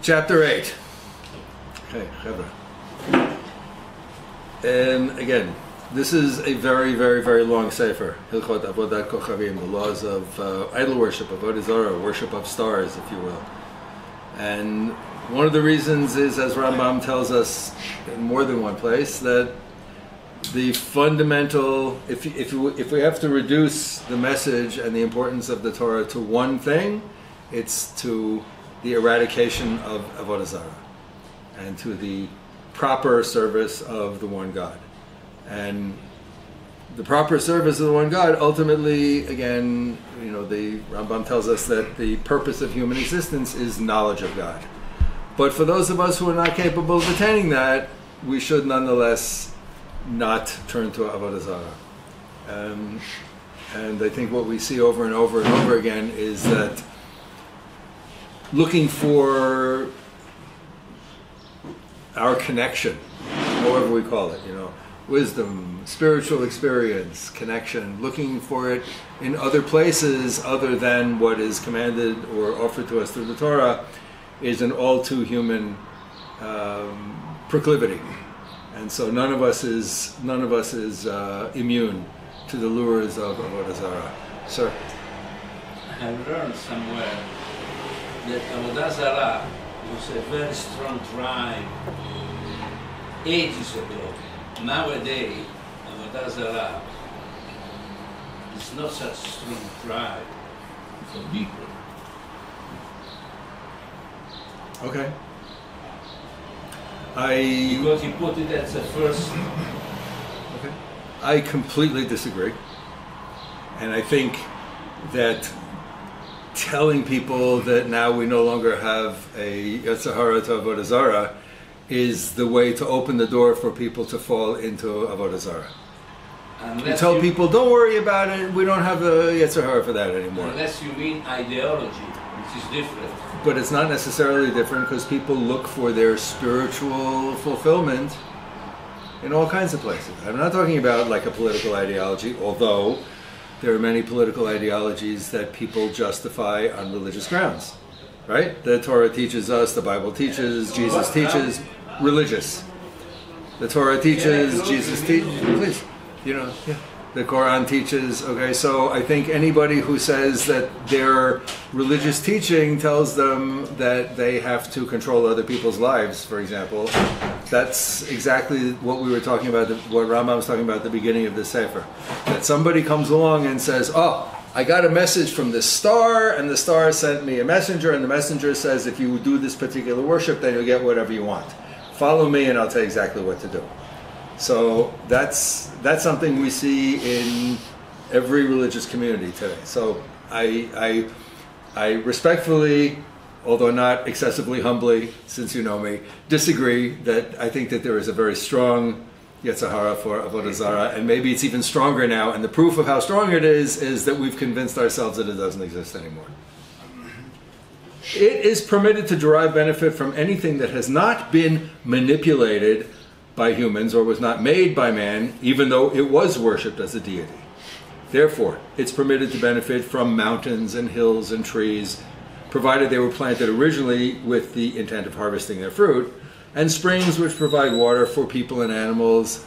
Chapter 8. Okay, Chevra. And again, this is a very, very, very long sefer. Hilchot Avodat Kochavim, the laws of idol worship, Avodah Zarah, worship of stars, if you will. And one of the reasons is, as Rambam tells us in more than one place, that the fundamental, if we have to reduce the message and the importance of the Torah to one thing, it's to the eradication of Avodah Zarah and to the proper service of the one God. And the proper service of the one God, ultimately, again, the Rambam tells us that the purpose of human existence is knowledge of God. But for those of us who are not capable of attaining that, we should nonetheless not turn to Avodah Zarah. And I think what we see over and over and over again is that looking for our connection, however we call it, wisdom, spiritual experience, connection, looking for it in other places other than what is commanded or offered to us through the Torah, is an all too human proclivity. And so none of us is immune to the lures of Avodah Zarah. Sir? I have learned somewhere that Avodah Zarah was a very strong drive ages ago. Nowadays, Avodah Zarah is not such a strong drive for people. Okay. Because he put it as a first. Okay. I completely disagree. And I think that telling people that now we no longer have a Yetzer Hara to Avodah Zarah is the way to open the door for people to fall into Avodah Zarah. You tell people, don't worry about it, we don't have a Yetzer Hara for that anymore. Unless you mean ideology, which is different. But it's not necessarily different, because people look for their spiritual fulfillment in all kinds of places. I'm not talking about like a political ideology, although there are many political ideologies that people justify on religious grounds, right? The Torah teaches us, the Bible teaches, Jesus teaches, religious. The Torah teaches, Jesus teaches, please, yeah. The Quran teaches, okay, so I think anybody who says that their religious teaching tells them that they have to control other people's lives, for example, that's exactly what we were talking about, what Rambam was talking about at the beginning of this Sefer. That somebody comes along and says, oh, I got a message from this star, and the star sent me a messenger, and the messenger says, if you do this particular worship, then you'll get whatever you want. Follow me and I'll tell you exactly what to do. So that's something we see in every religious community today. So I respectfully, although not excessively humbly, since you know me, disagree that I think that there is a very strong Yetzer Hara for Avodah Zarah, and maybe it's even stronger now, and the proof of how strong it is that we've convinced ourselves that it doesn't exist anymore. It is permitted to derive benefit from anything that has not been manipulated by humans or was not made by man, even though it was worshipped as a deity. Therefore, it's permitted to benefit from mountains and hills and trees, provided they were planted originally with the intent of harvesting their fruit, and springs which provide water for people and animals,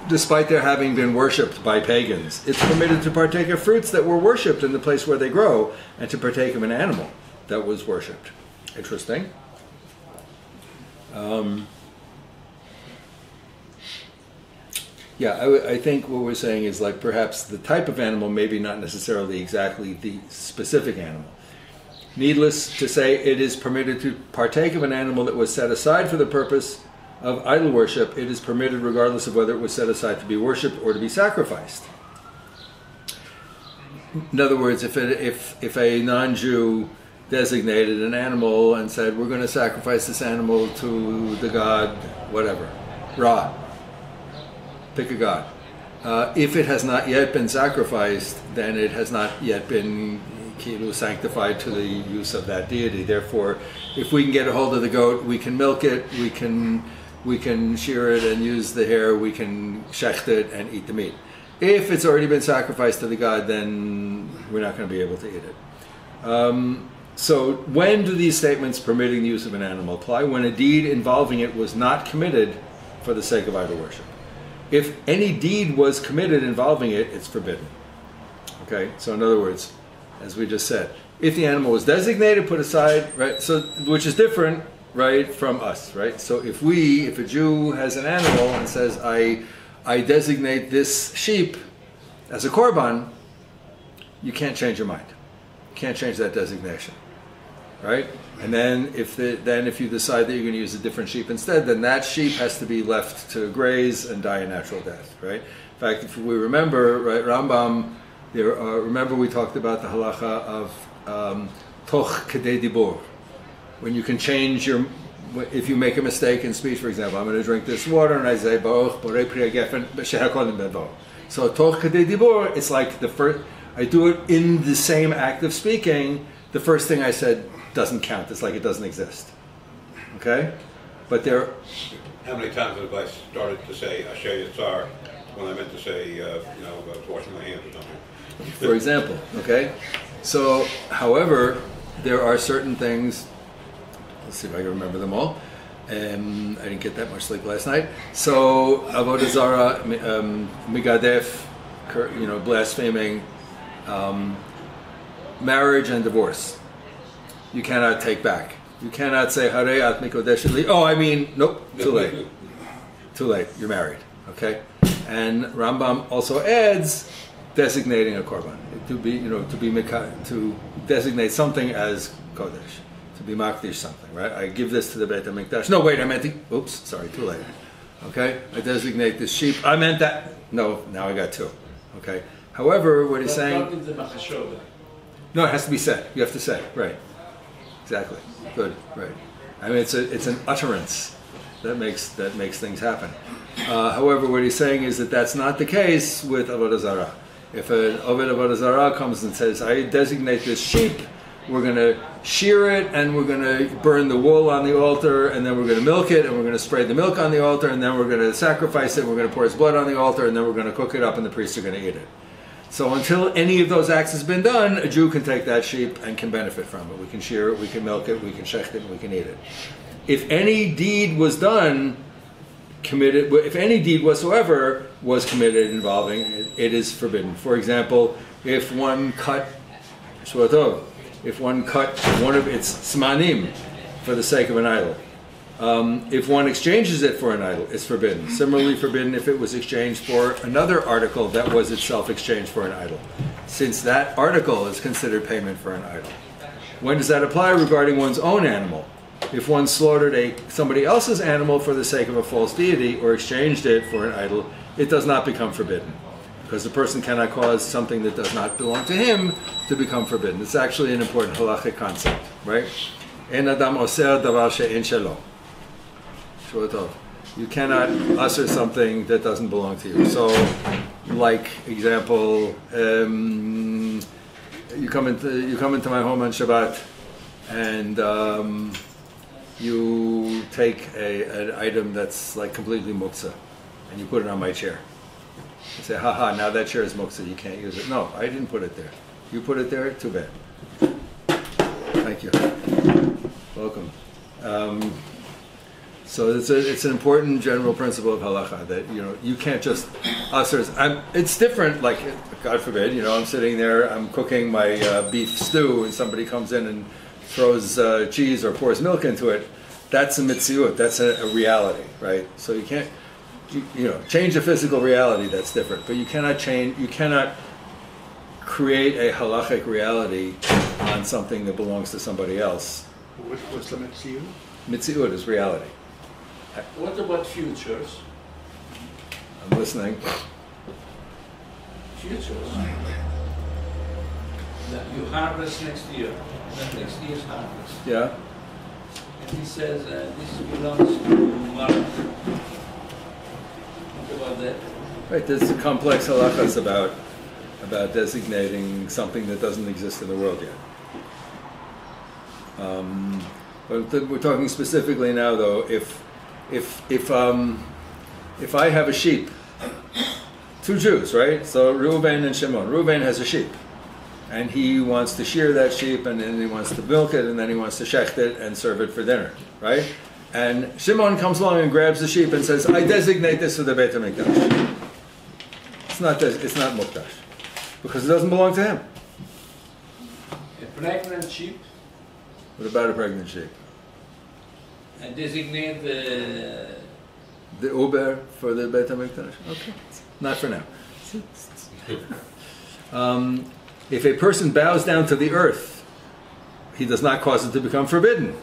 despite their having been worshipped by pagans. It's permitted to partake of fruits that were worshipped in the place where they grow, and to partake of an animal that was worshipped. Interesting. I think what we're saying is, like, perhaps the type of animal, maybe not necessarily exactly the specific animal. Needless to say, it is permitted to partake of an animal that was set aside for the purpose of idol worship. It is permitted regardless of whether it was set aside to be worshipped or to be sacrificed. In other words, if a non-Jew designated an animal and said, we're going to sacrifice this animal to the god, whatever, Ra, pick a god. If it has not yet been sacrificed, then it has not yet been sanctified to the use of that deity. Therefore, if we can get a hold of the goat, we can milk it, we can shear it and use the hair, we can shecht it and eat the meat. If it's already been sacrificed to the god, then we're not going to be able to eat it. So when do these statements permitting the use of an animal apply? When a deed involving it was not committed for the sake of idol worship. If any deed was committed involving it, it's forbidden. Okay, so in other words, as we just said, if the animal was designated, put aside, right? So, which is different, right, from us, right? So if a Jew has an animal and says, I designate this sheep as a korban, you can't change your mind. You can't change that designation, right? And then if you decide that you're going to use a different sheep instead, then that sheep has to be left to graze and die a natural death, right? In fact, if we remember, right, Rambam, remember we talked about the halacha of toch kedei dibur, when you can change if you make a mistake in speech, for example, I'm going to drink this water and I say baruch borei pri hagefen b'shehar kodim bevo. So toch kedei dibur, it's like the first. I do it in the same act of speaking. The first thing I said doesn't count. It's like it doesn't exist. Okay? But there... How many times have I started to say Asher Yitzar when I meant to say, washing my hands or something? For example, okay? So, however, there are certain things... Let's see if I can remember them all. I didn't get that much sleep last night. So, Avodah Zarah, Migadef, blaspheming, marriage and divorce. You cannot take back. You cannot say, Harei at mikodesh li. Oh, I mean, nope, too late. Too late, you're married. Okay? And Rambam also adds designating a korban. To designate something as kodesh. To be makdish something, right? I give this to the Beit HaMikdash. No, wait, I meant oops, sorry, too late. Okay? I designate this sheep. I meant that. No, now I got two. Okay? However, what he's saying... No, it has to be said. You have to say, right. Exactly. Good. Right. I mean, it's an utterance that makes things happen. However, what he's saying is that that's not the case with Avodah Zarah. If an Oved Avodah Zarah comes and says, I designate this sheep, we're going to shear it, and we're going to burn the wool on the altar, and then we're going to milk it, and we're going to spray the milk on the altar, and then we're going to sacrifice it, and we're going to pour its blood on the altar, and then we're going to cook it up, and the priests are going to eat it. So until any of those acts has been done, a Jew can take that sheep and can benefit from it. We can shear it, we can milk it, we can shecht it, and we can eat it. If any deed was done, if any deed whatsoever was committed involving it is forbidden. For example, if one cut one of its smanim for the sake of an idol, if one exchanges it for an idol, it's forbidden. Similarly forbidden if it was exchanged for another article that was itself exchanged for an idol, since that article is considered payment for an idol. When does that apply? Regarding one's own animal. If one slaughtered somebody else's animal for the sake of a false deity or exchanged it for an idol, it does not become forbidden, because the person cannot cause something that does not belong to him to become forbidden. It's actually an important halachic concept, right? En adam oser davar she'en shelo. You cannot usher something that doesn't belong to you. So, like example, you come into my home on Shabbat, and you take an item that's like completely muktzah, and you put it on my chair. You say, haha, now that chair is muktzah, you can't use it. No, I didn't put it there. You put it there, too bad. Thank you. Welcome. So it's an important general principle of halacha that you can't just usher. It's different. Like, God forbid, I'm sitting there, I'm cooking my beef stew, and somebody comes in and throws cheese or pours milk into it. That's a mitziut. That's a reality, right? So you can't change the physical reality. That's different. But you cannot change. You cannot create a halachic reality on something that belongs to somebody else. What's the mitziut? Mitziut is reality. What about futures? I'm listening. Futures. That you harvest next year. That next year's harvest. Yeah. And he says this belongs to Mark. Think about that. Right. There's complex halachas about designating something that doesn't exist in the world yet. But we're talking specifically now, though. If I have a sheep, two Jews, right? So Reuven and Shimon. Reuven has a sheep. and he wants to shear that sheep, and then he wants to milk it, and then he wants to shecht it and serve it for dinner, right? And Shimon comes along and grabs the sheep and says, I designate this for the Beit HaMikdash. It's not Mukdash, because it doesn't belong to him. A pregnant sheep, What about a pregnant sheep? and designate The Uber for the Beit HaMikdash? Okay, not for now. If a person bows down to the earth, he does not cause it to become forbidden.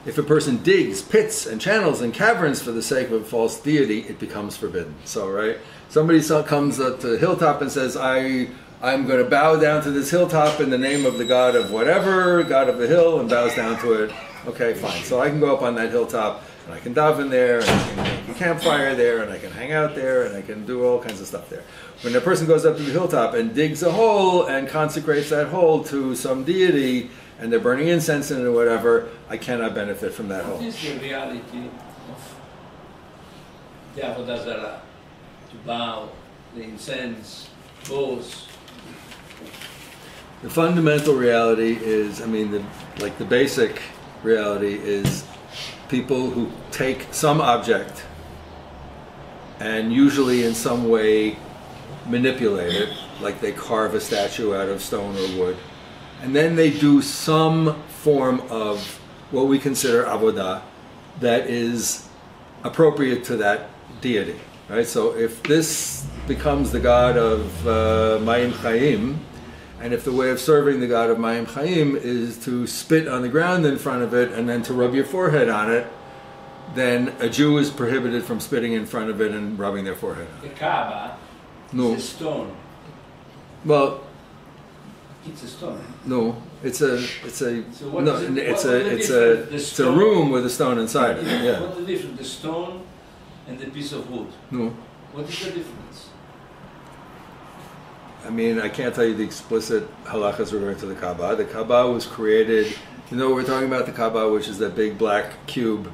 If a person digs pits and channels and caverns for the sake of a false deity, it becomes forbidden. So, right? Somebody comes up to the hilltop and says, I'm going to bow down to this hilltop in the name of the god of whatever, god of the hill, and bows down to it. Okay, fine. So I can go up on that hilltop, and I can daven there, and I can make a campfire there, and I can hang out there, and I can do all kinds of stuff there. When a person goes up to the hilltop and digs a hole and consecrates that hole to some deity, and they're burning incense in it or whatever, I cannot benefit from that hole. What is the reality of the Avodah Zarah? To bow, the incense, bows. The fundamental reality is, the basic reality is people who take some object and usually in some way manipulate it, like they carve a statue out of stone or wood, and then they do some form of what we consider avodah that is appropriate to that deity, right? So if this becomes the god of Mayim Chaim, and if the way of serving the god of Mayim Chaim is to spit on the ground in front of it and then to rub your forehead on it, then a Jew is prohibited from spitting in front of it and rubbing their forehead on The it. Kaaba No. is a stone. Well, It's a stone. no, it's a So what no, is it- it's what a is the it's difference? The a it's a stone- room with a stone inside it. Yeah. What's the difference? The stone and the piece of wood. No. What is the difference? I can't tell you the explicit halachas regarding to the Kaaba. The Kaaba was created, we're talking about the Kaaba, which is that big black cube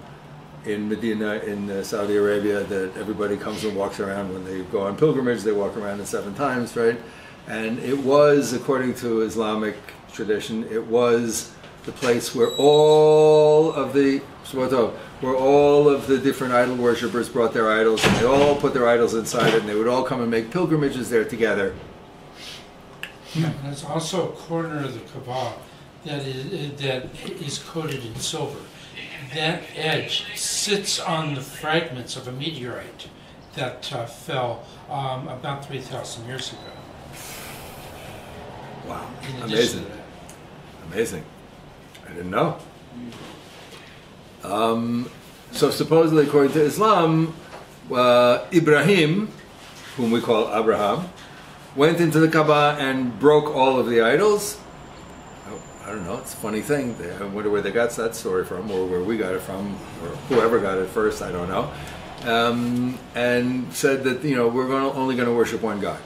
in Medina, in Saudi Arabia, that everybody comes and walks around when they go on pilgrimage. They walk around it 7 times, right? And it was, according to Islamic tradition, it was the place where all of the different idol worshippers brought their idols, and they all put their idols inside it, and they would all come and make pilgrimages there together. Yeah, there's also a corner of the Kaaba that is coated in silver. That edge sits on the fragments of a meteorite that fell about 3,000 years ago. Wow, In addition amazing, to that. amazing. I didn't know. So supposedly, according to Islam, Ibrahim, whom we call Abraham, went into the Kaaba and broke all of the idols. I don't know, it's a funny thing. I wonder where they got that story from, or where we got it from, or whoever got it first, I don't know. And said that, we're only going to worship one God.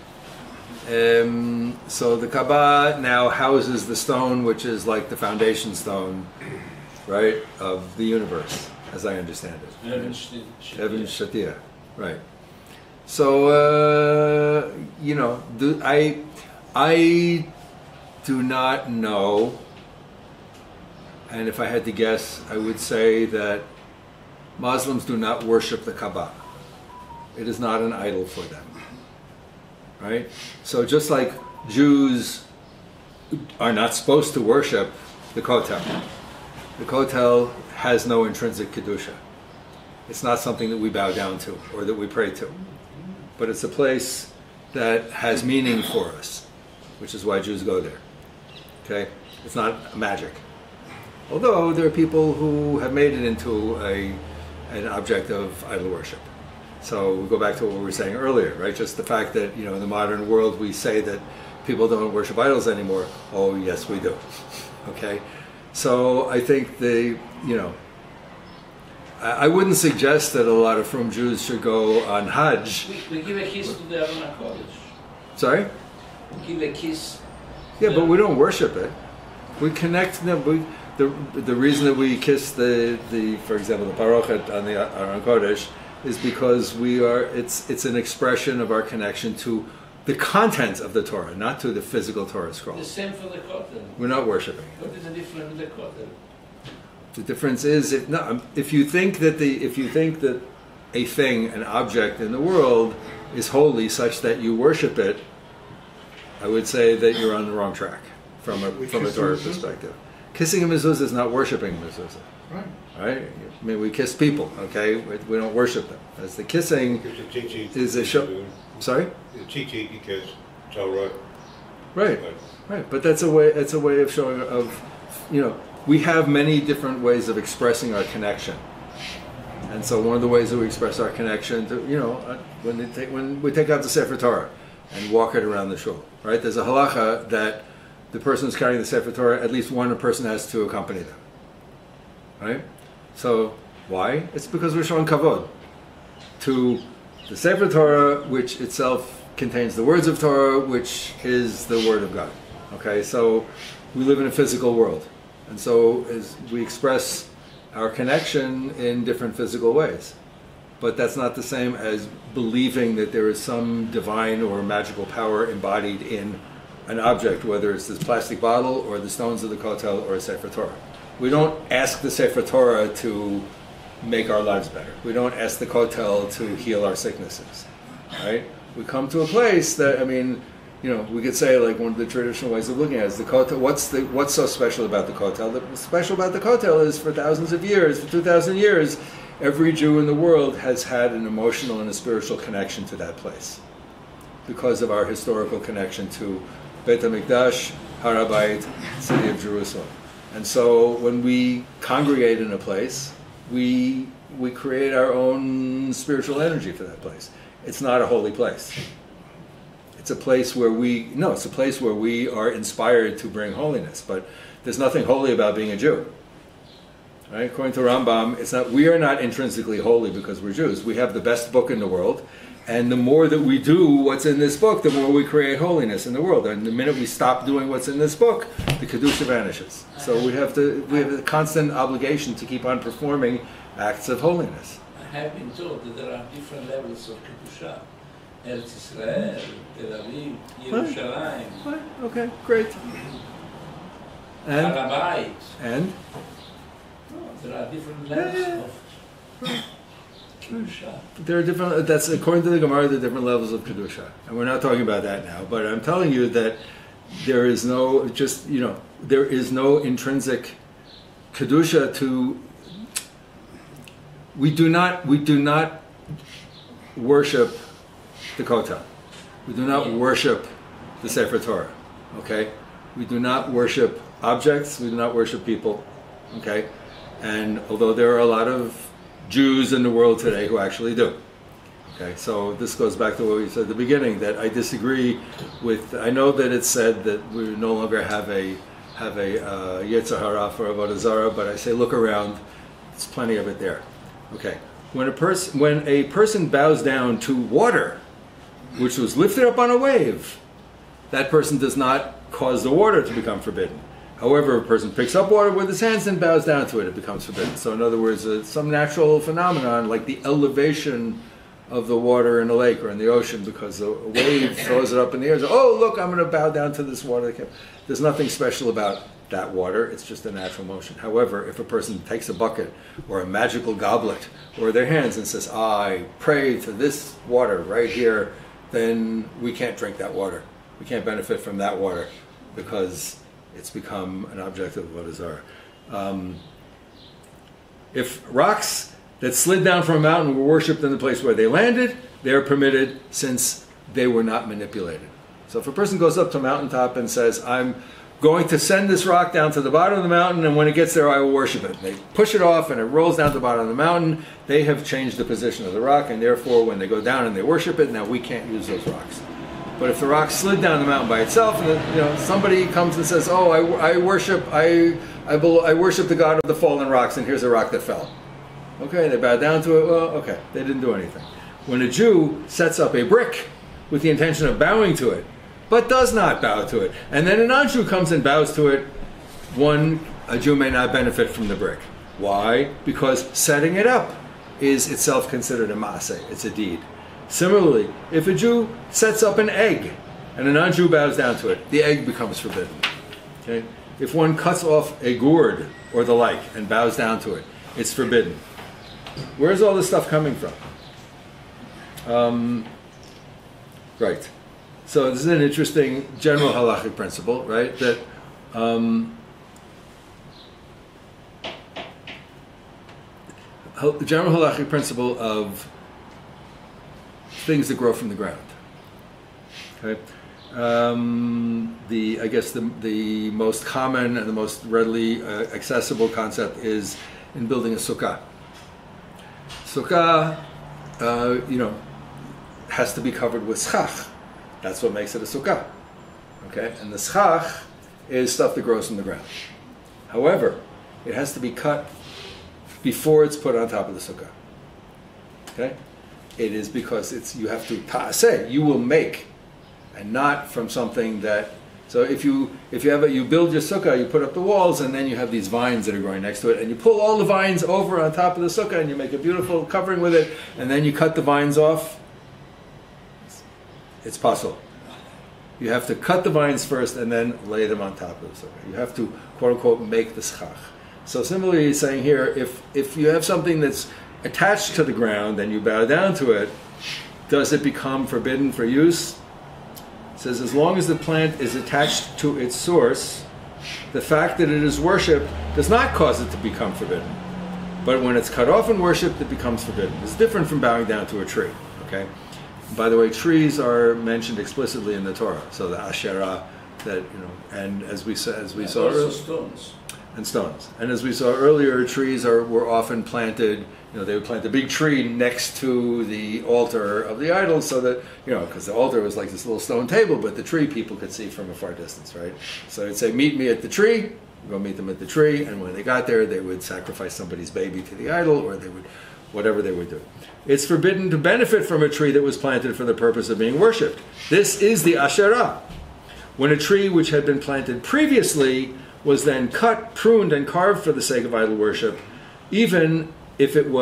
So the Kaaba now houses the stone, which is like the foundation stone, right, of the universe, as I understand it. Evan Shatia, right. So, I do not know, and if I had to guess, I would say that Muslims do not worship the Kaaba. It is not an idol for them, right? So just like Jews are not supposed to worship the Kotel has no intrinsic Kedusha. It's not something that we bow down to or that we pray to. But it's a place that has meaning for us, which is why Jews go there. Okay? It's not magic. Although there are people who have made it into an object of idol worship. So we go back to what we were saying earlier, right? Just the fact that, in the modern world we say that people don't worship idols anymore. Oh, yes, we do. Okay? So I think I wouldn't suggest that a lot of frum Jews should go on Hajj. We give a kiss to the Aron HaKodesh. Sorry? We give a kiss. Yeah, but we don't worship it. We connect them. The reason that we kiss the for example, the parochet on the Aron Kodesh is because it's an expression of our connection to the content of the Torah, not to the physical Torah The scroll. same for the kotel. We're not worshiping. What is the difference with the kotel? The difference is if you think that a thing, an object in the world is holy such that you worship it, I would say that you're on the wrong track from a Torah perspective. Kissing a mezuzah is not worshiping a mezuzah. Right. Right? I mean, we kiss people, okay? We don't worship them. As the kissing is a show. Sorry? The chichi because Torah. Right. Right. But that's a way. It's a way of showing we have many different ways of expressing our connection. And so one of the ways that we express our connection to, when we take out the Sefer Torah and walk it around the shul, right? There's a halacha that the person who's carrying the Sefer Torah, at least one person has to accompany them, right? So why? It's because we're showing kavod to the Sefer Torah, which itself contains the words of Torah, which is the Word of God. Okay, so we live in a physical world, and so as we express our connection in different physical ways. But that's not the same as believing that there is some divine or magical power embodied in an object, whether it's this plastic bottle or the stones of the Kotel or a Sefer Torah. We don't ask the Sefer Torah to make our lives better. We don't ask the Kotel to heal our sicknesses, right? We come to a place that, we could say, like, one of the traditional ways of looking at it is the Kotel. What's so special about the Kotel? What's special about the Kotel is for thousands of years, for 2,000 years, every Jew in the world has had an emotional and a spiritual connection to that place because of our historical connection to Beit HaMikdash, Har HaBayit, city of Jerusalem. And so when we congregate in a place, we create our own spiritual energy for that place. It's not a holy place. It's a place where we are inspired to bring holiness, but there's nothing holy about being a Jew. Right? According to Rambam, we are not intrinsically holy because we're Jews. We have the best book in the world, and the more that we do what's in this book, the more we create holiness in the world. And the minute we stop doing what's in this book, the Kedusha vanishes. So we have a constant obligation to keep on performing acts of holiness. I have been told that there are different levels of Kedusha. Eretz Israel, Tel Aviv, Yerushalayim. Right. Okay, great. Har HaBayit. And? There are different levels of Kedusha. There are different. That's according to the Gemara, the different levels of kedusha, and we're not talking about that now. But I'm telling you that there is no intrinsic kedusha to. We do not worship the Kotel. We do not worship the Sefer Torah. Okay, we do not worship objects. We do not worship people. Okay, and although there are a lot of Jews in the world today who actually do. Okay, so this goes back to what we said at the beginning, that I disagree with. I know that it's said that we no longer have a Yetzer Hara for Avodah Zarah, but I say look around. There's plenty of it there. Okay, when a person bows down to water, which was lifted up on a wave, that person does not cause the water to become forbidden. However, if a person picks up water with his hands and bows down to it, it becomes forbidden. So in other words, some natural phenomenon like the elevation of the water in a lake or in the ocean because a wave throws it up in the air. So, oh, look, I'm going to bow down to this water. There's nothing special about that water. It's just a natural motion. However, if a person takes a bucket or a magical goblet or their hands and says, I pray to this water right here, then we can't drink that water. We can't benefit from that water because it's become an object of Avodah Zarah. If rocks that slid down from a mountain were worshipped in the place where they landed, they are permitted since they were not manipulated. So if a person goes up to a mountaintop and says, I'm going to send this rock down to the bottom of the mountain, and when it gets there I will worship it. And they push it off and it rolls down to the bottom of the mountain, they have changed the position of the rock, and therefore when they go down and they worship it, now we can't use those rocks. But if the rock slid down the mountain by itself, and somebody comes and says, "Oh, I worship the God of the fallen rocks," and here's a rock that fell. Okay, they bow down to it. Well, okay, they didn't do anything. When a Jew sets up a brick with the intention of bowing to it, but does not bow to it, and then a non-Jew comes and bows to it, a Jew may not benefit from the brick. Why? Because setting it up is itself considered a maaseh. It's a deed. Similarly, if a Jew sets up an egg and a non-Jew bows down to it, the egg becomes forbidden. Okay? If one cuts off a gourd or the like and bows down to it, it's forbidden. Where's all this stuff coming from? Right. So this is an interesting general halachic principle, right? That the general halachic principle of things that grow from the ground. Okay. I guess the most common and the most readily accessible concept is in building a sukkah. Sukkah, has to be covered with schach. That's what makes it a sukkah. Okay, and the schach is stuff that grows from the ground. However, it has to be cut before it's put on top of the sukkah. Okay, it is because you have to ta'aseh, you will make, and not from something that. So if you build your sukkah, you put up the walls, and then you have these vines that are growing next to it, and you pull all the vines over on top of the sukkah, and you make a beautiful covering with it, and then you cut the vines off. It's possible. You have to cut the vines first and then lay them on top of the sukkah. You have to, quote unquote, make the schach. So similarly, he's saying here, if you have something that's attached to the ground and you bow down to it, does it become forbidden for use? It says, as long as the plant is attached to its source, the fact that it is worshipped does not cause it to become forbidden. But when it's cut off and worshipped, it becomes forbidden. It's different from bowing down to a tree. Okay. By the way, trees are mentioned explicitly in the Torah. So the Asherah, and as we saw also stones. And stones. And as we saw earlier, trees were often planted. They would plant a big tree next to the altar of the idol, so that because the altar was like this little stone table, but the tree people could see from a far distance, right? So they'd say, "Meet me at the tree." Go meet them at the tree, and when they got there, they would sacrifice somebody's baby to the idol, or they would. Whatever they would do. It's forbidden to benefit from a tree that was planted for the purpose of being worshipped. This is the Asherah. When a tree which had been planted previously was then cut, pruned, and carved for the sake of idol worship, even if a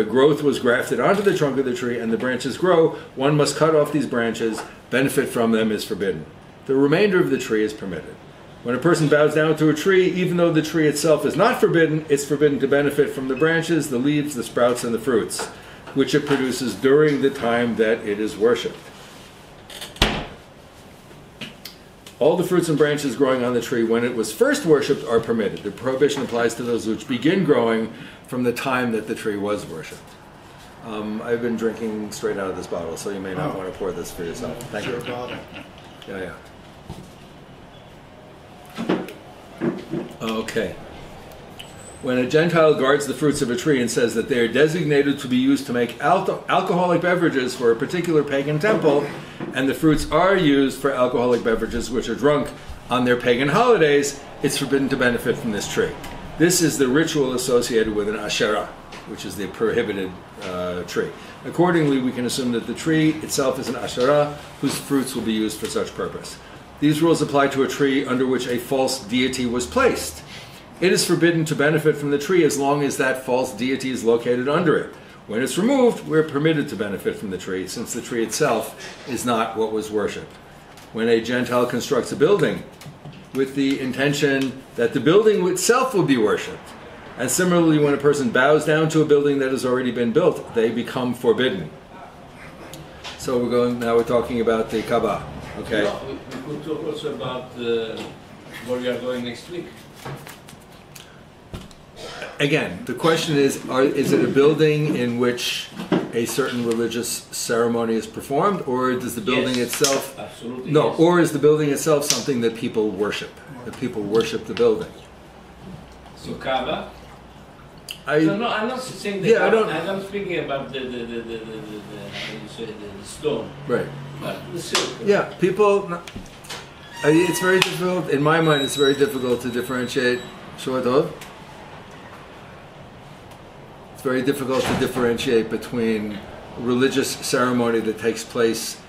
growth was grafted onto the trunk of the tree and the branches grow, one must cut off these branches. Benefit from them is forbidden. The remainder of the tree is permitted. When a person bows down to a tree, even though the tree itself is not forbidden, it's forbidden to benefit from the branches, the leaves, the sprouts, and the fruits, which it produces during the time that it is worshipped. All the fruits and branches growing on the tree when it was first worshipped are permitted. The prohibition applies to those which begin growing from the time that the tree was worshipped. I've been drinking straight out of this bottle, so you may not want to pour this for yourself. Thank you. Yeah. Okay. When a Gentile guards the fruits of a tree and says that they are designated to be used to make alcoholic beverages for a particular pagan temple, and the fruits are used for alcoholic beverages which are drunk on their pagan holidays, it's forbidden to benefit from this tree. This is the ritual associated with an Asherah, which is the prohibited tree. Accordingly, we can assume that the tree itself is an Asherah whose fruits will be used for such purpose. These rules apply to a tree under which a false deity was placed. It is forbidden to benefit from the tree as long as that false deity is located under it. When it's removed, we're permitted to benefit from the tree, since the tree itself is not what was worshipped. When a Gentile constructs a building with the intention that the building itself will be worshipped, and similarly when a person bows down to a building that has already been built, they become forbidden. So we're talking about the Kaaba. Okay. We could talk also about where we are going next week. Again, the question is it a building in which a certain religious ceremony is performed, or does the building itself... Absolutely. No, yes. or is the building itself something that people worship? That people worship the building? So Kaaba? I'm not saying that. Yeah, I'm not speaking about the stone. Right. But the silk. Yeah, people... it's very difficult, in my mind, it's very difficult to differentiate... It's very difficult to differentiate between religious ceremony that takes place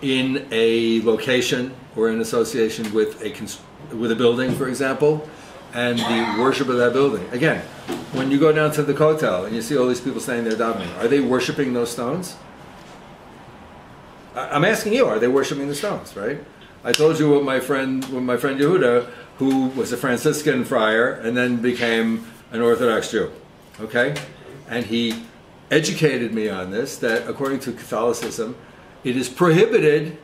in a location or in association with a building, for example, and the worship of that building. Again, when you go down to the Kotel and you see all these people standing there davening, are they worshiping those stones? I'm asking you, are they worshiping the stones, right? I told you what my friend Yehuda, who was a Franciscan friar and then became an Orthodox Jew, okay? And he educated me on this, that according to Catholicism, it is prohibited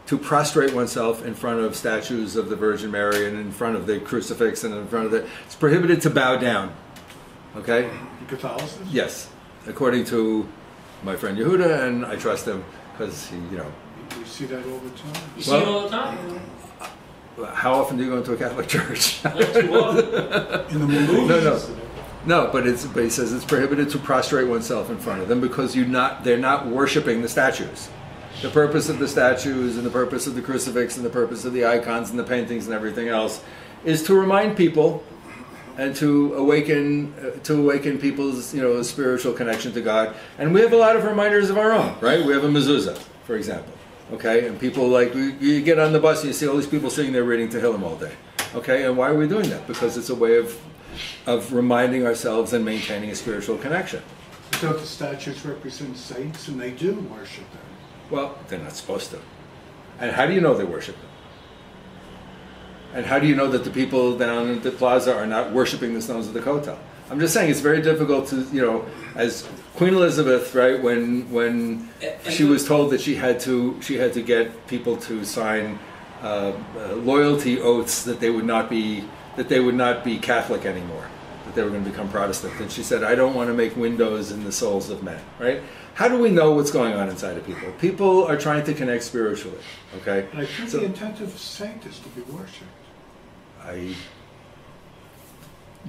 to prostrate oneself in front of statues of the Virgin Mary and in front of the crucifix and in front of it's prohibited to bow down, okay? Catholicism? Yes, according to my friend Yehuda, and I trust him because he, you know. You see that all the time? You see it all the time? How often do you go into a Catholic church? Not too often. In the movies? No, but he says it's prohibited to prostrate oneself in front of them because they're not worshiping the statues. The purpose of the statues and the purpose of the crucifix and the purpose of the icons and the paintings and everything else is to remind people and to awaken people's, you know, spiritual connection to God. And we have a lot of reminders of our own, right? We have a mezuzah, for example. Okay, and people like, you get on the bus and you see all these people sitting there reading Tehillim all day. Okay, and why are we doing that? Because it's a way of reminding ourselves and maintaining a spiritual connection. Don't the statues represent saints, and they do worship them? Well, they're not supposed to. And how do you know they worship them? And how do you know that the people down at the plaza are not worshiping the stones of the Kotel? I'm just saying it's very difficult to, you know, as Queen Elizabeth, right, when she was told that she had to get people to sign loyalty oaths that they would not be Catholic anymore, that they were going to become Protestant. And she said, I don't want to make windows in the souls of men, right? How do we know what's going on inside of people? People are trying to connect spiritually, okay? I think the intent of a saint is to be worshipped.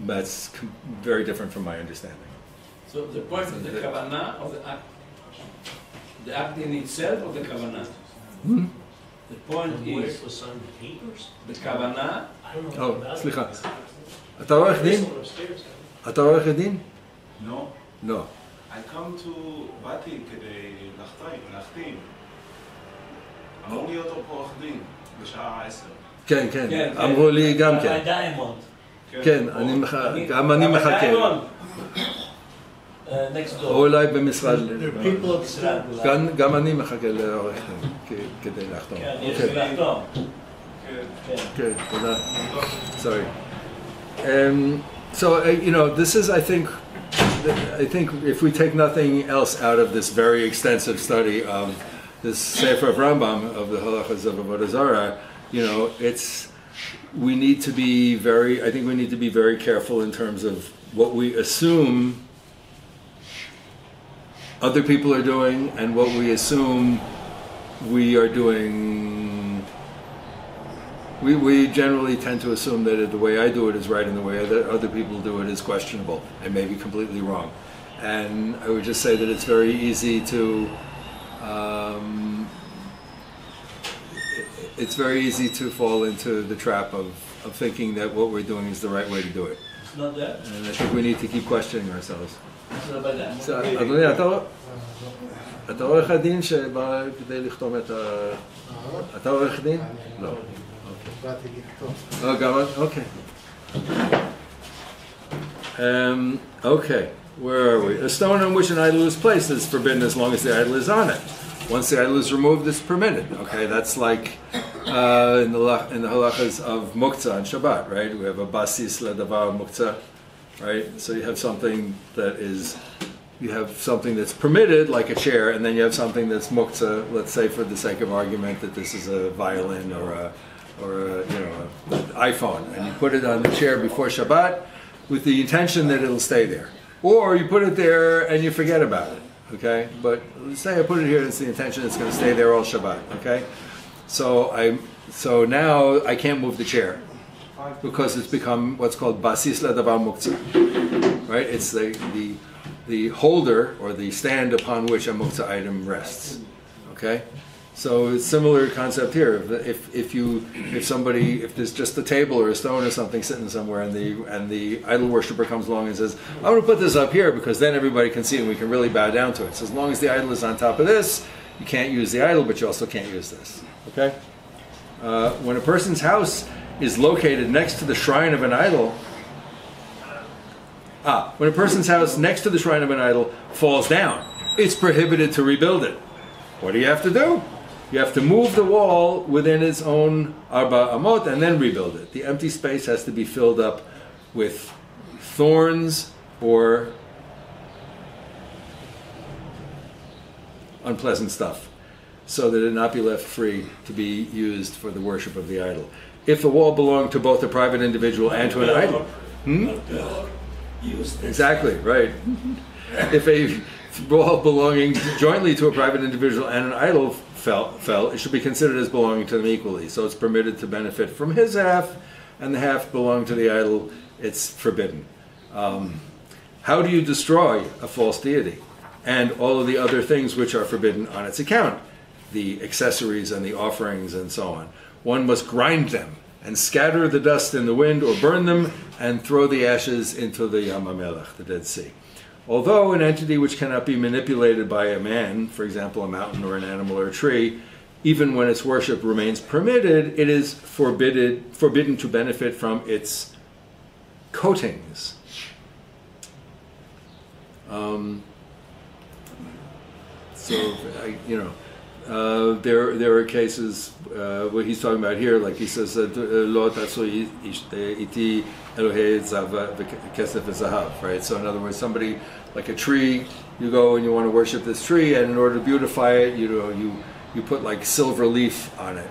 That's very different from my understanding. So the point of the kavanah of the act in itself or the kavanah? Hmm? The point is the kavanah. Oh, סליחה. אתה עורך דין? אתה עורך דין? No. לא. באתי כדי להחתים. אמור להיות פה עורך דין בשעה 10. כן, כן, אמרו לי גם כן. דיימונד. כן, גם אני מחכה. או אולי במשרד. גם אני מחכה לעורך דין כדי לחתום. כן, יש לי לחתום. כן, תודה. Sorry. So, you know, this is, I think if we take nothing else out of this very extensive study of this Sefer of Rambam, of the Halachas of Avodah Zarah, you know, we need to be very careful in terms of what we assume other people are doing and what we assume we are doing. We generally tend to assume that the way I do it is right and the way that other people do it is questionable and maybe completely wrong. And I would just say that it's very easy to fall into the trap of thinking that what we're doing is the right way to do it. It's not that. And I think we need to keep questioning ourselves. It's not that. So, אדוני, אתה עורך הדין שבא כדי לכתוב את ה... אתה עורך דין? לא. באתי לכתוב. Oh, גם... Okay. Okay. Where are we? A stone on which an idol is placed is forbidden as long as the idol is on it. Once the idol is removed, it's permitted. Okay, that's like in the halachas of muktzah and Shabbat, right? We have a basis ledavar muktzah, right? So you have something that's permitted, like a chair, and then you have something that's muktzah. Let's say, for the sake of argument, that this is a violin or an iPhone, and you put it on the chair before Shabbat with the intention that it'll stay there, or you put it there and you forget about it. Okay, but let's say I put it here. It's the intention it's going to stay there all Shabbat. Okay, so now I can't move the chair because it's become what's called basis ledavar muktzah. Right, it's the holder or the stand upon which a muktzah item rests. Okay, so it's similar concept here. If there's just a table or a stone or something sitting somewhere, and the idol worshiper comes along and says, "I'm going to put this up here because then everybody can see and we can really bow down to it." So as long as the idol is on top of this, you can't use the idol, but you also can't use this. Okay. When a person's house is located next to the shrine of an idol, when a person's house next to the shrine of an idol falls down, it's prohibited to rebuild it. What do you have to do? You have to move the wall within its own arba amot and then rebuild it. The empty space has to be filled up with thorns or unpleasant stuff, so that it not be left free to be used for the worship of the idol. If the wall belonged to both a private individual and to an idol, exactly, right. If a wall belonging jointly to a private individual and an idol fell, it should be considered as belonging to them equally. So it's permitted to benefit from his half, and the half belonging to the idol, it's forbidden. How do you destroy a false deity and all of the other things which are forbidden on its account? The accessories and the offerings and so on. One must grind them and scatter the dust in the wind, or burn them and throw the ashes into the Yam HaMelech, the Dead Sea. Although an entity which cannot be manipulated by a man, for example a mountain or an animal or a tree, even when its worship remains permitted, it is forbidden to benefit from its coatings. There are cases what he's talking about here, like he says, "Lo tasui iti Elohei zav v'kesef v'zahav." Right. So in other words, somebody like a tree, you go and you want to worship this tree, and in order to beautify it, you put like silver leaf on it,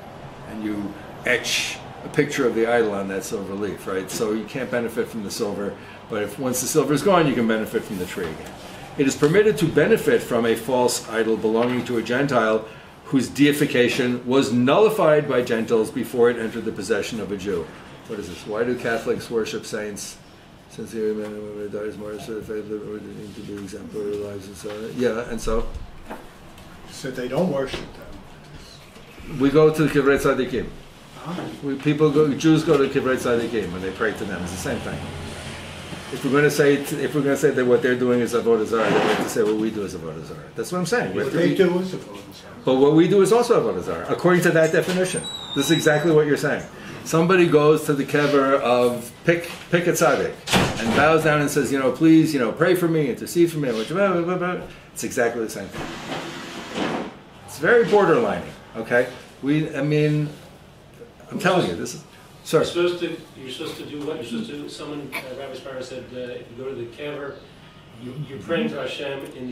and you etch a picture of the idol on that silver leaf. Right. So you can't benefit from the silver, but if once the silver is gone, you can benefit from the tree again. It is permitted to benefit from a false idol belonging to a Gentile whose deification was nullified by Gentiles before it entered the possession of a Jew. What is this? Why do Catholics worship saints? Since the man dies more, so if they need to be exemplary lives and so on. Yeah, and so? Said they don't worship them. We go to the Kivrei Tzadikim. Jews go to Kivrei Tzadikim when they pray to them. It's the same thing. If we're going to say that what they're doing is avodah zarah, then we have to say what we do is avodah zarah. That's what I'm saying. What they do is avodah zarah. But what we do is also avodah zarah, according to that definition. This is exactly what you're saying. Somebody goes to the kever of pick a tzaddik and bows down and says, please, pray for me, intercede for me. It's exactly the same thing. It's very borderline. Okay, I'm telling you, this is. Sir. You're supposed to do what? You're supposed to. Someone, Rabbi Sparrow said, if you go to the kever, you're praying to Hashem in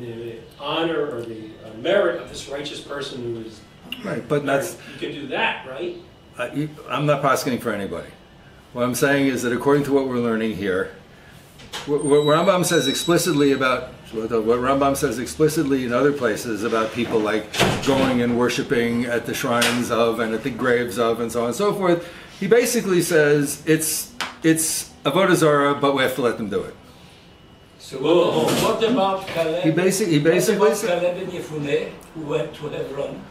the honor or the merit of this righteous person who is. Right, but that's. You can do that, right? I'm not asking for anybody. What I'm saying is that according to what we're learning here, what Rambam says explicitly in other places about people like going and worshiping at the shrines of and at the graves of and so on and so forth, he basically says it's avodah zarah, but we have to let them do it. So what about Caleb? He basically what about Caleb and Yefuneh, who went to Hebron?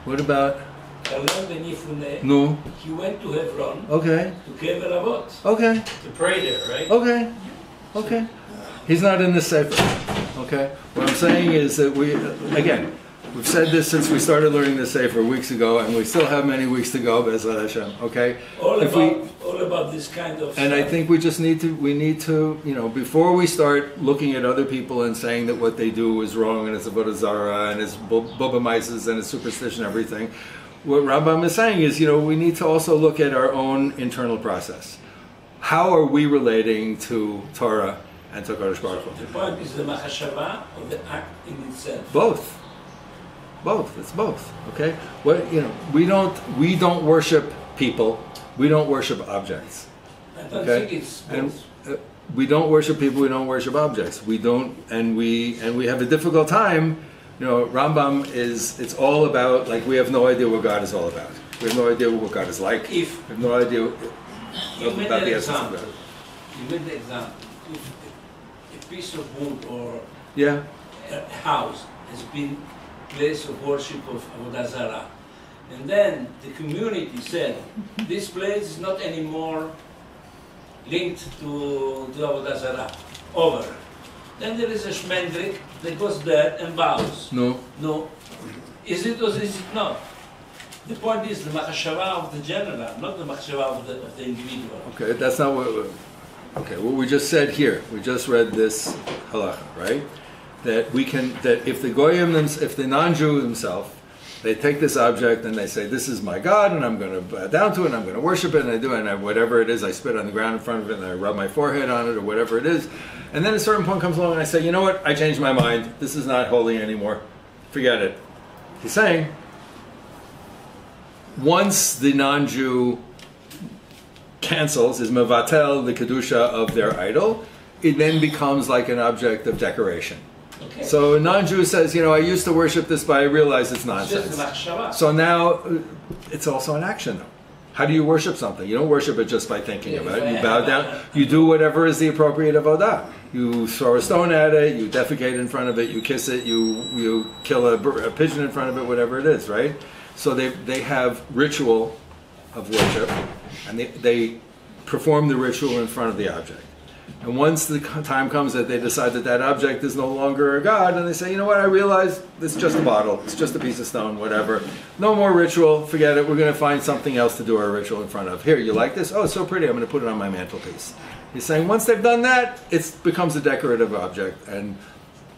What about Caleb and Yefuneh? No. He went to Hebron. Okay. To Kever Avot. Okay. To pray there, right? Okay. He's not in the sefer. Okay. What I'm saying is that we've said this since we started learning the sefer weeks ago, and we still have many weeks to go. Be'ezrat Hashem. Okay. All about this kind of. And stuff. I think we need to, before we start looking at other people and saying that what they do is wrong and it's avodah zarah and it's bubba mises and it's superstition, everything. What Rambam is saying is, we need to also look at our own internal process. How are we relating to Torah and to Kadosh Baruch Hu? The point is the machashava or the act in itself. Both. It's both. Okay. We don't worship people. We don't worship objects. I don't think it's both. And we don't worship people. We don't worship objects. We don't, and we have a difficult time. Rambam it's all about, like, we have no idea what God is all about. We have no idea what God is like. We have no idea about the essence of God. You made the example. If a piece of wood or Yeah. a house has been place of worship of Avodah Zarah, and then the community said, this place is not anymore linked to Avodah Zarah. Over. Then there is a shmendrik that goes there and bows. No. Is it or is it not? The point is the machshava of the general, not the machshava of the individual. Okay, that's not what. Okay, what we just said here, we just read this halacha, right? That we can, that if the goyim, if the non-Jew himself, they take this object and they say, "This is my God, and I'm going to bow down to it, and I'm going to worship it," and I do it, and whatever it is, I spit on the ground in front of it, and I rub my forehead on it, or whatever it is, and then a certain point comes along, and I say, "You know what? I changed my mind. This is not holy anymore. Forget it." He's saying, once the non-Jew cancels, is mevatel the kedusha of their idol, it then becomes like an object of decoration. Okay. So a non-Jew says, you know, I used to worship this, but I realize it's It's just nonsense. the machshava. So now it's also an action, though. How do you worship something? You don't worship it just by thinking about it. You bow down. You do whatever is the appropriate avodah. You throw a stone at it. You defecate in front of it. You kiss it. You kill a pigeon in front of it. Whatever it is, right? So they have ritual of worship, and they perform the ritual in front of the object. And once the time comes that they decide that that object is no longer a god, and they say, you know what, I realize it's just a bottle, it's just a piece of stone, whatever. No more ritual, forget it, we're going to find something else to do our ritual in front of. Here, you like this? Oh, it's so pretty, I'm going to put it on my mantelpiece. He's saying once they've done that, it becomes a decorative object, and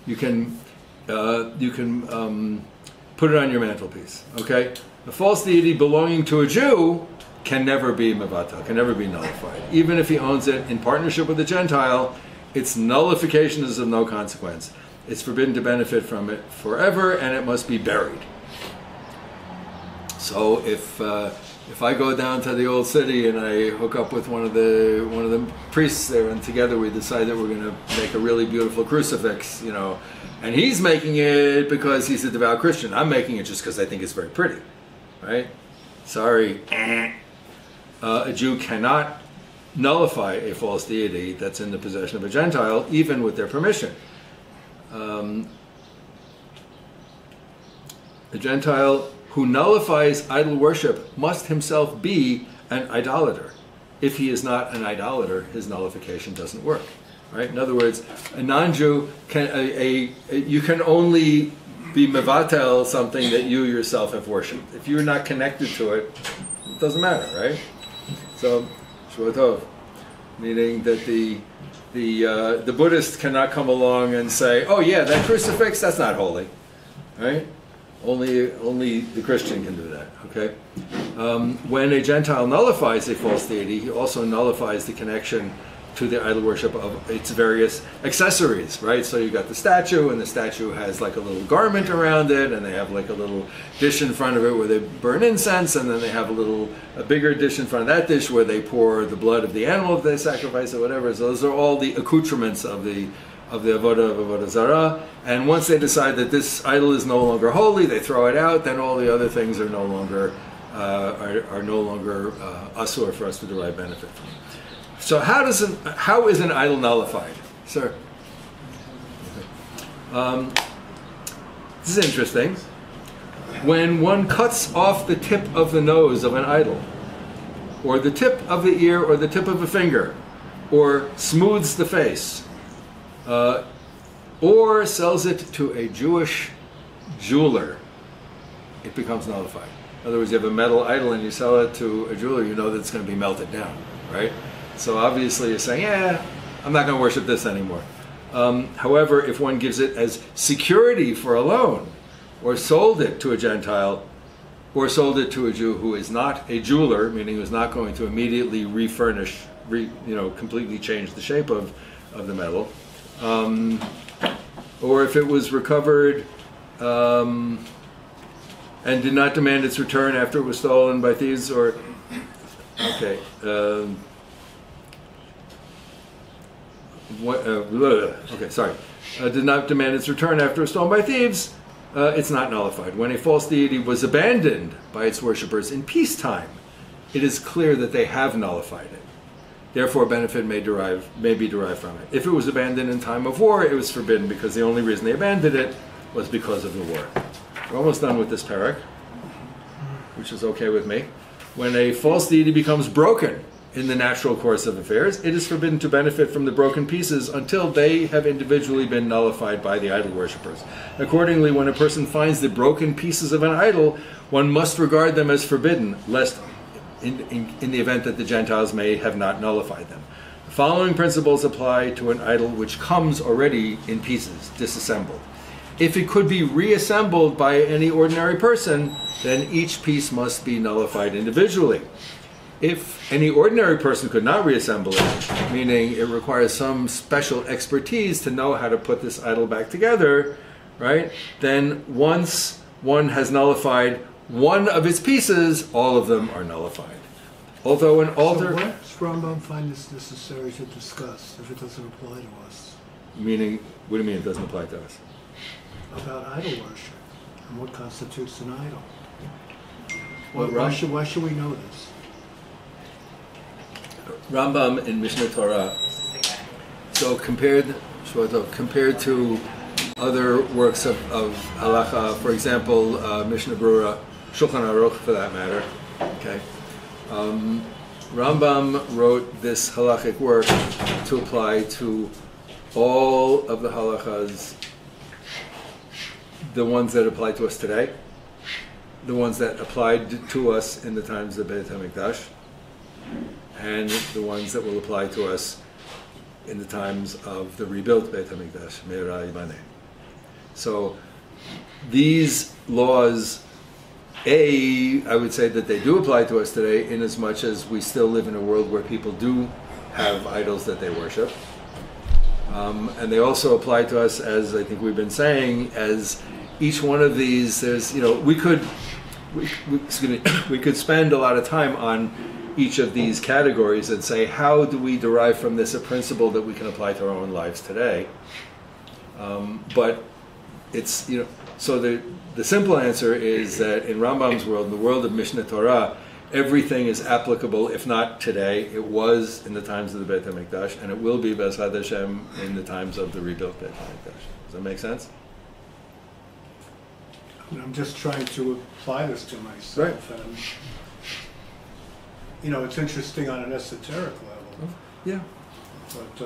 you can put it on your mantelpiece, okay? A false deity belonging to a Jew can never be mevatel, can never be nullified. Even if he owns it in partnership with a Gentile, its nullification is of no consequence. It's forbidden to benefit from it forever, and it must be buried. So if I go down to the old city and I hook up with one of the priests there, and together we decide that we're going to make a really beautiful crucifix, you know, and he's making it because he's a devout Christian. I'm making it just because I think it's very pretty, right? Sorry. A Jew cannot nullify a false deity that's in the possession of a Gentile, even with their permission. A Gentile who nullifies idol worship must himself be an idolater. If he is not an idolater, his nullification doesn't work. Right? In other words, a non-Jew you can only be mevatel something that you yourself have worshipped. If you're not connected to it, it doesn't matter, right? So, Shua Tov, meaning that the Buddhist cannot come along and say, "Oh yeah, that crucifix, that's not holy," right? Only the Christian can do that. Okay. When a Gentile nullifies a false deity, he also nullifies the connection to the idol worship of its various accessories, right? So you got the statue, and the statue has like a little garment around it, and they have like a little dish in front of it where they burn incense, and then they have a bigger dish in front of that dish where they pour the blood of the animal that they sacrifice or whatever. So those are all the accoutrements of the avodah zarah. And once they decide that this idol is no longer holy, they throw it out. Then all the other things are no longer asur for us to derive benefit from. So how is an idol nullified, sir? This is interesting. When one cuts off the tip of the nose of an idol, or the tip of the ear, or the tip of a finger, or smooths the face, or sells it to a Jewish jeweler, it becomes nullified. In other words, you have a metal idol and you sell it to a jeweler, you know that it's going to be melted down, right? So obviously you're saying, yeah, I'm not going to worship this anymore. However, if one gives it as security for a loan, or sold it to a Gentile, or sold it to a Jew who is not a jeweler, meaning who's not going to immediately refurnish, completely change the shape of the metal, or if it was recovered and did not demand its return after it was stolen by thieves, or did not demand its return after it was stolen by thieves, it's not nullified. When a false deity was abandoned by its worshippers in peacetime, it is clear that they have nullified it. Therefore, benefit may be derived from it. If it was abandoned in time of war, it was forbidden because the only reason they abandoned it was because of the war. We're almost done with this parak, which is okay with me. When a false deity becomes broken in the natural course of affairs, it is forbidden to benefit from the broken pieces until they have individually been nullified by the idol worshippers. Accordingly, when a person finds the broken pieces of an idol, one must regard them as forbidden, lest in the event that the Gentiles may have not nullified them. The following principles apply to an idol which comes already in pieces, disassembled. If it could be reassembled by any ordinary person, then each piece must be nullified individually. If any ordinary person could not reassemble it, meaning it requires some special expertise to know how to put this idol back together, right? Then once one has nullified one of its pieces, all of them are nullified. Although an altar... So why does Rambam find this necessary to discuss if it doesn't apply to us? Meaning, what do you mean it doesn't apply to us? About idol worship and what constitutes an idol. Well, Why should we know this? Rambam in Mishneh Torah, so compared to other works of halacha, for example, Mishnah Berurah, Shulchan Aruch for that matter, okay, Rambam wrote this halachic work to apply to all of the halachas, the ones that apply to us today, the ones that applied to us in the times of Beit HaMikdash, and the ones that will apply to us in the times of the rebuilt Beit HaMikdash, Me'era Yibaneh. So these laws, I would say that they do apply to us today in as much as we still live in a world where people do have idols that they worship. And they also apply to us, as I think we've been saying, as each one of these, there's, we could spend a lot of time on each of these categories and say, how do we derive from this a principle that we can apply to our own lives today? But it's, so the simple answer is that in Rambam's world, in the world of Mishneh Torah, everything is applicable, if not today. It was in the times of the Beit HaMikdash, and it will be, B'ezrat Hashem, in the times of the rebuilt Beit HaMikdash. Does that make sense? I'm just trying to apply this to myself. Right. And, it's interesting on an esoteric level. Yeah. But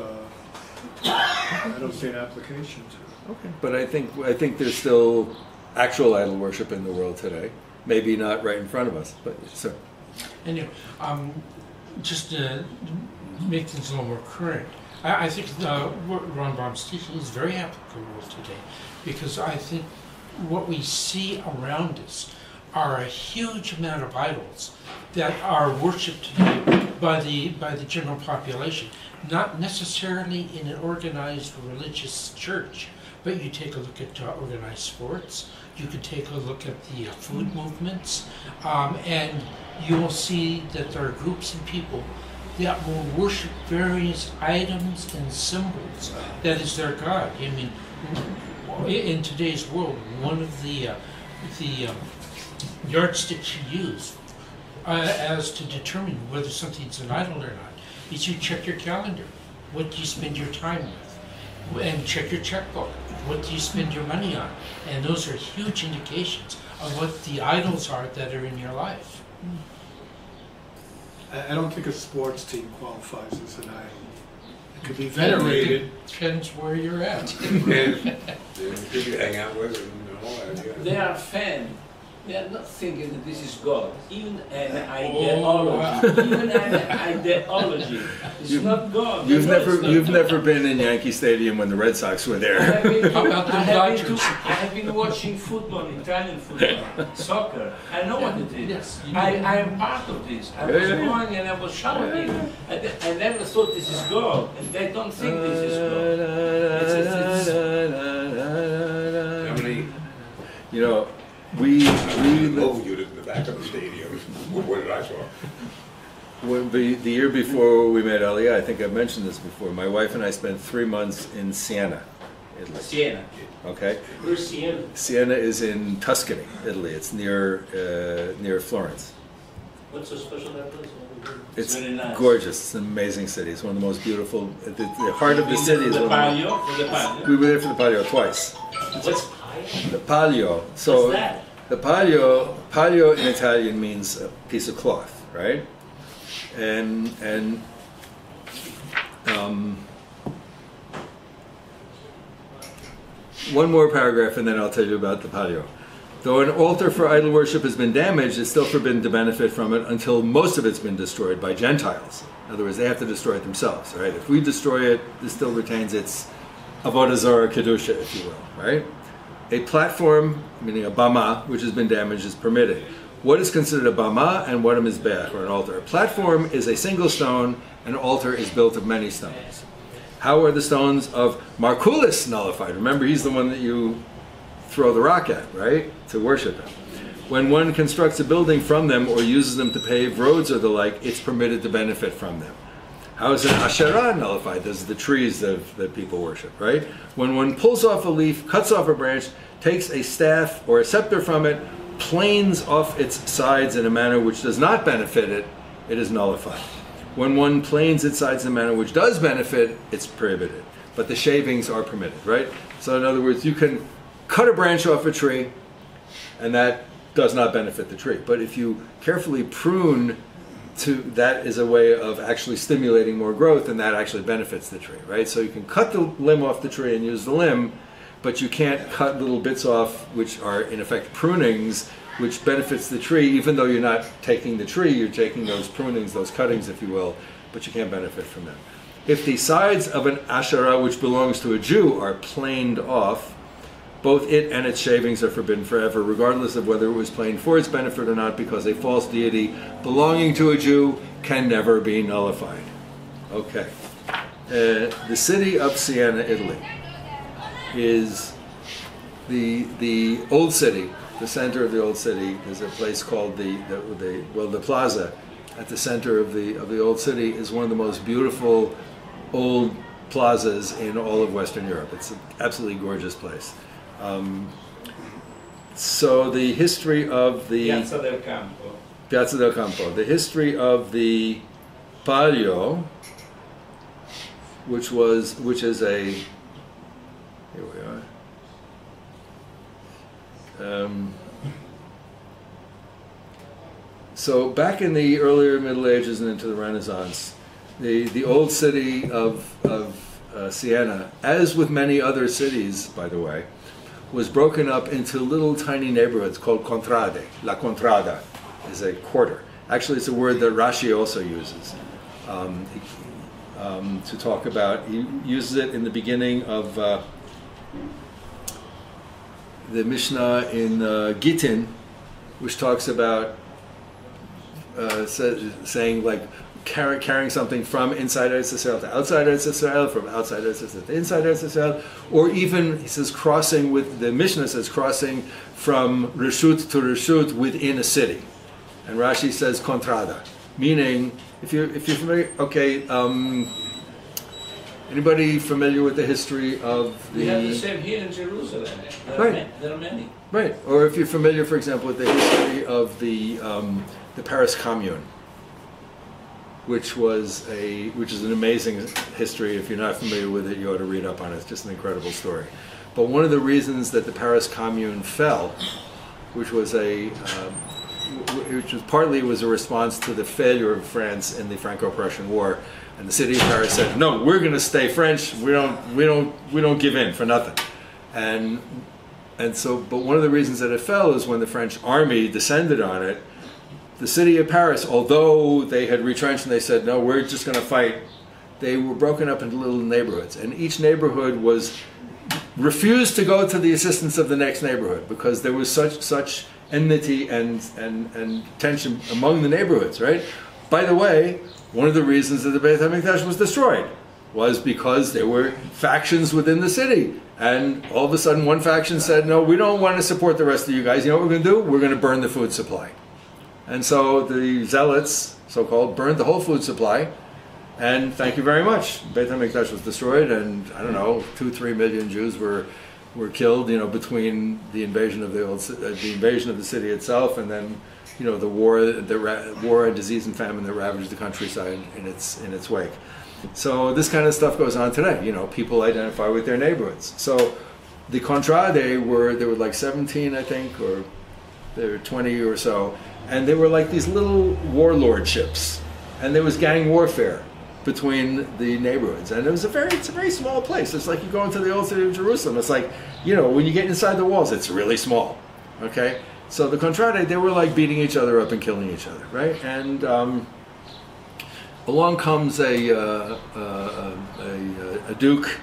I don't see an application to it. Okay. But I think there's still actual idol worship in the world today. Maybe not right in front of us, but so. And just to make things a little more current, I think what Rambam's teaching is very applicable today, because I think what we see around us are a huge amount of idols that are worshipped today by the general population, not necessarily in an organized religious church, but you take a look at organized sports, you can take a look at the food movements, and you will see that there are groups of people that will worship various items and symbols that is their God. I mean, in today's world, one of the yardsticks you use as to determine whether something's an idol or not is you check your calendar. What do you spend your time with? And check your checkbook. What do you spend your money on? And those are huge indications of what the idols are that are in your life. I don't think a sports team qualifies as an idol. It could be venerated. Depends where you're at. And who you hang out with and all that, yeah. They are fans. They are not thinking that this is God. Even an ideology. Even an ideology. It's not God. You've never been in Yankee Stadium when the Red Sox were there. I have been watching football, Italian football, soccer. I know what it is. Yes, I am part of this. I was going and I was shouting. I never thought this is God. And they don't think this is God. How many we moved you to the back of the stadium? What did I saw? When the year before we met Aliyah, I think I've mentioned this before, my wife and I spent 3 months in Siena, Italy. Siena. Okay? Where's Siena? Siena is in Tuscany, Italy. It's near Florence. What's so special about this? It's very nice. Gorgeous. It's an amazing city. It's one of the most beautiful. The heart of the city is The one Palio? of For the Palio? We were there for the Palio twice. What's The Palio. So What's that? the Palio in Italian means a piece of cloth, right? And one more paragraph, and then I'll tell you about the patio. Though an altar for idol worship has been damaged, it's still forbidden to benefit from it until most of it's been destroyed by Gentiles. In other words, they have to destroy it themselves, right? If we destroy it, this still retains its avodah zarah kedusha, if you will, right? A platform, meaning a bama, which has been damaged, is permitted. What is considered a bama and what a mizbeach, or an altar? A platform is a single stone, an altar is built of many stones. How are the stones of Markulis nullified? Remember, he's the one that you throw the rock at, right? To worship him. When one constructs a building from them or uses them to pave roads or the like, it's permitted to benefit from them. How is an Asherah nullified? Those are the trees that people worship, right? When one pulls off a leaf, cuts off a branch, takes a staff or a scepter from it, planes off its sides in a manner which does not benefit it, it is nullified. When one planes its sides in a manner which does benefit, it's prohibited. But the shavings are permitted, right? So in other words, you can cut a branch off a tree, and that does not benefit the tree. But if you carefully prune, that is a way of actually stimulating more growth, and that actually benefits the tree, right? So you can cut the limb off the tree and use the limb, but you can't cut little bits off, which are in effect prunings, which benefits the tree, even though you're not taking the tree, you're taking those prunings, those cuttings, if you will, but you can't benefit from them. If the sides of an Asherah, which belongs to a Jew, are planed off, both it and its shavings are forbidden forever, regardless of whether it was planed for its benefit or not, because a false deity belonging to a Jew can never be nullified. Okay. The city of Siena, Italy, is the old city. The center of the old city is a place called the plaza at the center of the old city is one of the most beautiful old plazas in all of Western Europe. It's an absolutely gorgeous place. So the history of the Piazza del Campo. Piazza del Campo, the history of the Palio, which is a, here we are. So back in the earlier Middle Ages and into the Renaissance, the old city of Siena, as with many other cities, by the way, was broken up into little tiny neighborhoods called contrade. La contrada is a quarter. Actually, it's a word that Rashi also uses to talk about. He uses it in the beginning of the Mishnah in Gittin, which talks about saying like carrying something from inside Eretz Yisrael to outside Eretz Yisrael, from outside Eretz Yisrael to inside Eretz Yisrael, or even, he says, crossing with, the Mishnah says, crossing from Reshut to Reshut within a city. And Rashi says contrada, meaning, if you're familiar, okay, anybody familiar with the history of the... We have the same here in Jerusalem. There are many. Right, or if you're familiar, for example, with the history of the Paris Commune, which is an amazing history. If you're not familiar with it, you ought to read up on it. It's just an incredible story. But one of the reasons that the Paris Commune fell, which was partly was a response to the failure of France in the Franco-Prussian War, and the city of Paris said, "No, we're going to stay French. We don't give in for nothing." And so, but one of the reasons that it fell is when the French army descended on it. The city of Paris, although they had retrenched and they said, no, we're just going to fight, they were broken up into little neighborhoods. And each neighborhood refused to go to the assistance of the next neighborhood because there was such enmity and tension among the neighborhoods, right? By the way, one of the reasons that the Beit HaMikdash was destroyed was because there were factions within the city. And all of a sudden one faction said, no, we don't want to support the rest of you guys. You know what we're going to do? We're going to burn the food supply. And so the zealots, so-called, burned the whole food supply, and thank you very much. Beit HaMikdash was destroyed, and I don't know, 2-3 million Jews were killed, between the invasion of the city itself, and then, the war, disease, and famine that ravaged the countryside in its wake. So this kind of stuff goes on today. People identify with their neighborhoods. So the contrade there were like 17, I think, or there were 20 or so. And they were like these little warlordships. and there was gang warfare between the neighborhoods, and it's a very small place. It's like you go into the old city of Jerusalem. It's like, you know, when you get inside the walls, it's really small. Okay, so the Contrade, they were like beating each other up and killing each other, right? And along comes a duke,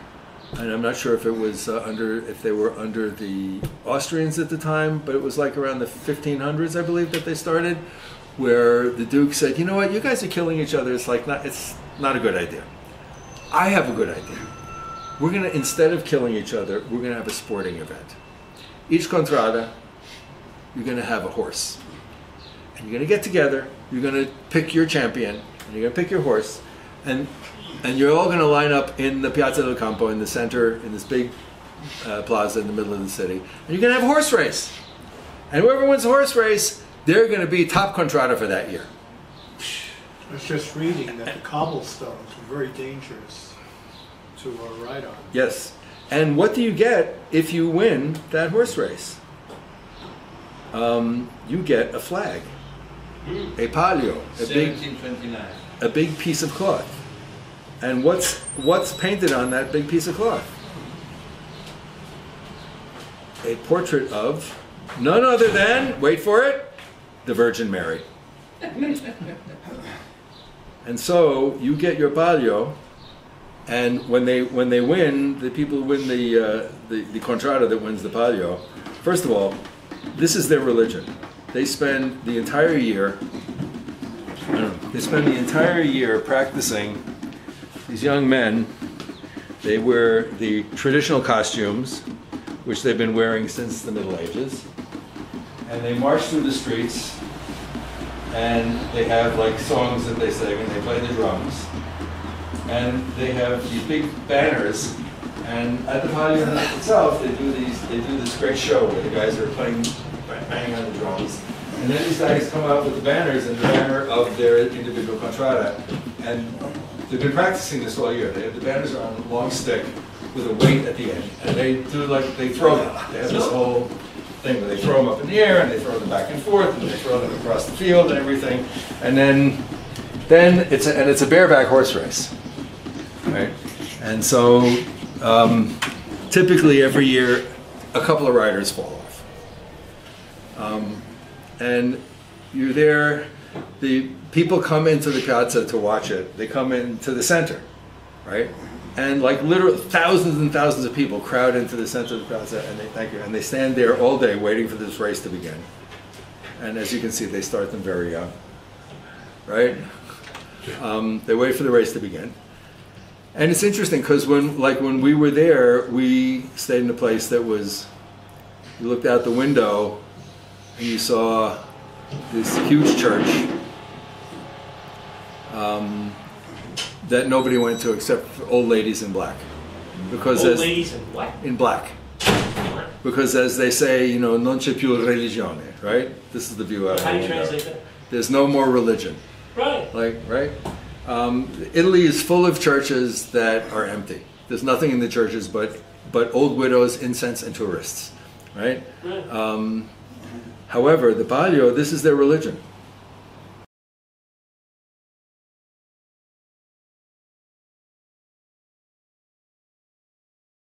and I'm not sure if it was if they were under the Austrians at the time, but it was like around the 1500s, I believe, that they started, where the duke said, you know what, you guys are killing each other. It's not a good idea. I have a good idea. We're gonna, instead of killing each other, we're gonna have a sporting event. Each contrada, you're gonna have a horse, and you're gonna get together. You're gonna pick your champion, and you're gonna pick your horse, and you're all gonna line up in the Piazza del Campo in the center, in this big plaza in the middle of the city, and you're gonna have a horse race. And whoever wins the horse race, they're gonna be top contrada for that year. I was just reading that the cobblestones were very dangerous to ride on. Yes. And what do you get if you win that horse race? You get a flag, a palio, 1729. a big piece of cloth. And what's painted on that big piece of cloth? A portrait of none other than, wait for it, the Virgin Mary. And so you get your palio, and when they win, the people who win the contrada that wins the palio, first of all, this is their religion. They spend the entire year. Practicing. These young men, they wear the traditional costumes, which they've been wearing since the Middle Ages, and they march through the streets. And they have like songs that they sing, and they play the drums, and they have these big banners. And at the palio itself, they do this great show where the guys are banging on the drums, and then these guys come out with the banners and the banner of their individual contrada. And they've been practicing this all year. They have the banners on a long stick with a weight at the end, and they throw them. They have this whole thing where they throw them up in the air, and they throw them back and forth, and they throw them across the field and everything. And then it's a bareback horse race, right? And so typically every year a couple of riders fall off, and you're there. The people come into the piazza to watch it. They come into the center, right? And like literally thousands and thousands of people crowd into the center of the piazza, and they stand there all day waiting for this race to begin. And as you can see, they start them very young, right? They wait for the race to begin. And it's interesting because when we were there, we stayed in a place that was, you looked out the window and you saw this huge church that nobody went to except for old ladies in black. Because Old ladies in what? in black. Because as they say, you know, non c'è più religione, right? This is the view out of the How do you window. translate that? There's no more religion. Right. Right? Italy is full of churches that are empty. There's nothing in the churches but old widows, incense, and tourists, right? Right. However, the palio, this is their religion.